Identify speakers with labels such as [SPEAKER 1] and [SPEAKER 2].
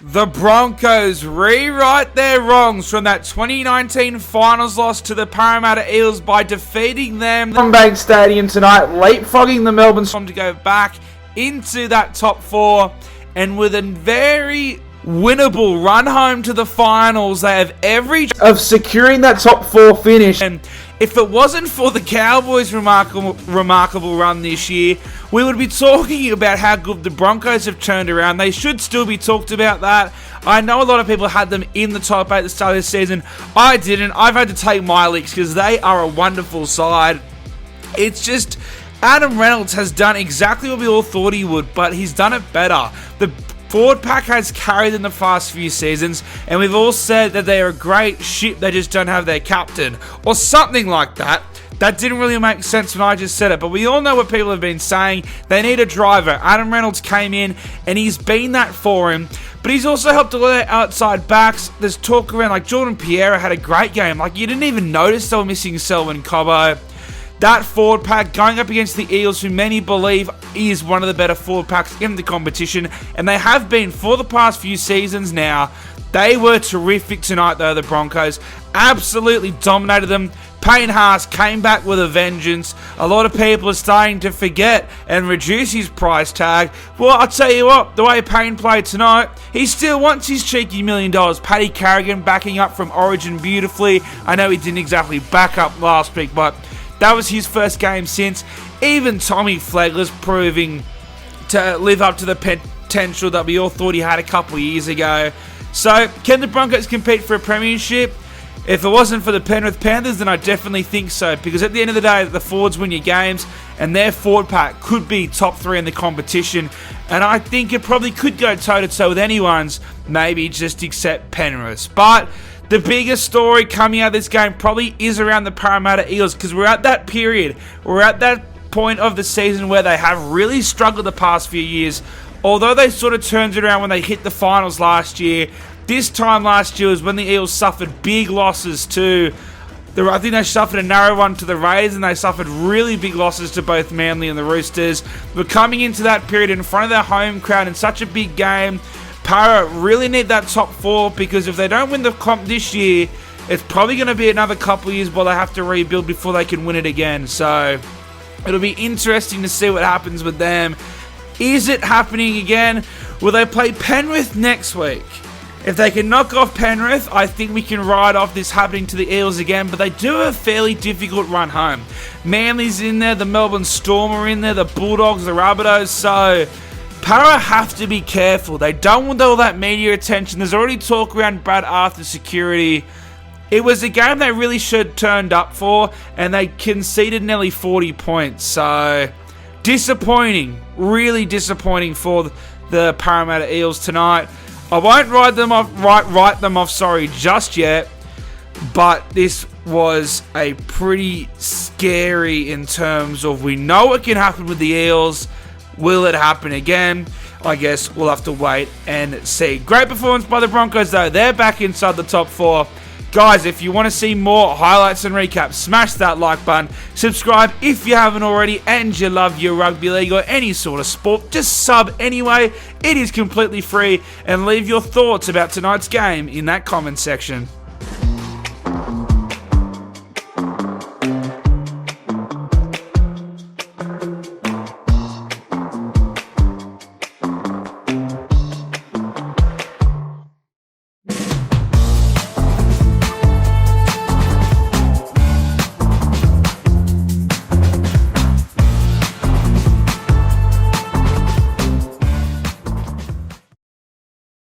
[SPEAKER 1] The Broncos rewrite their wrongs from that 2019 finals loss to the Parramatta Eels by defeating them
[SPEAKER 2] on Bank Stadium tonight, leapfrogging the Melbourne
[SPEAKER 1] Storm to go back into that top four, and with a very winnable run home to the finals, they have every
[SPEAKER 2] of securing that top four finish.
[SPEAKER 1] And if it wasn't for the Cowboys' remarkable run this year, we would be talking about how good the Broncos have turned around. They should still be talked about that. I know a lot of people had them in the top 8 at the start of this season. I didn't. I've had to take my licks because they are a wonderful side. It's just Adam Reynolds has done exactly what we all thought he would, but he's done it better. The forward pack has carried in the past few seasons, and we've all said that they are a great ship, they just don't have their captain, or something like that. That didn't really make sense when I just said it, but we all know what people have been saying. They need a driver. Adam Reynolds came in, and he's been that for him, but he's also helped a lot of outside backs. There's talk around, like Jordan Pierre had a great game. Like, you didn't even notice they were missing Selwyn Cobbo. That forward pack going up against the Eels, who many believe is one of the better forward packs in the competition, and they have been for the past few seasons now. They were terrific tonight, though, the Broncos. Absolutely dominated them. Payne Haas came back with a vengeance. A lot of people are starting to forget and reduce his price tag. Well, I'll tell you what, the way Payne played tonight, he still wants his cheeky $1 million. Paddy Carrigan backing up from Origin beautifully. I know he didn't exactly back up last week, but that was his first game since. Even Tommy Flegler's proving to live up to the potential that we all thought he had a couple of years ago. So, can the Broncos compete for a premiership? If it wasn't for the Penrith Panthers, then I definitely think so. Because at the end of the day, the forwards win your games, and their forward pack could be top 3 in the competition. And I think it probably could go toe-to-toe with anyone's, maybe just except Penrith. But the biggest story coming out of this game probably is around the Parramatta Eels, because we're at that period, we're at that point of the season where they have really struggled the past few years. Although they sort of turned it around when they hit the finals last year, this time last year was when the Eels suffered big losses to I think they suffered a narrow one to the Rays, and they suffered really big losses to both Manly and the Roosters. We're coming into that period in front of their home crowd in such a big game. Para really need that top 4, because if they don't win the comp this year, it's probably going to be another couple of years while they have to rebuild before they can win it again. So it'll be interesting to see what happens with them. Is it happening again? Will they play Penrith next week? If they can knock off Penrith, I think we can ride off this happening to the Eels again, but they do have a fairly difficult run home. Manly's in there, the Melbourne Storm are in there, the Bulldogs, the Rabbitohs, so Para have to be careful. They don't want all that media attention. There's already talk around Brad Arthur's security. It was a game they really should have turned up for, and they conceded nearly 40 points. So, disappointing. Really disappointing for the Parramatta Eels tonight. I won't write them off just yet, but this was a pretty scary in terms of we know what can happen with the Eels. Will it happen again? I guess we'll have to wait and see. Great performance by the Broncos, though. They're back inside the top 4. Guys, if you want to see more highlights and recaps, smash that like button. Subscribe if you haven't already, and you love your rugby league or any sort of sport. Just sub anyway. It is completely free, and leave your thoughts about tonight's game in that comment section.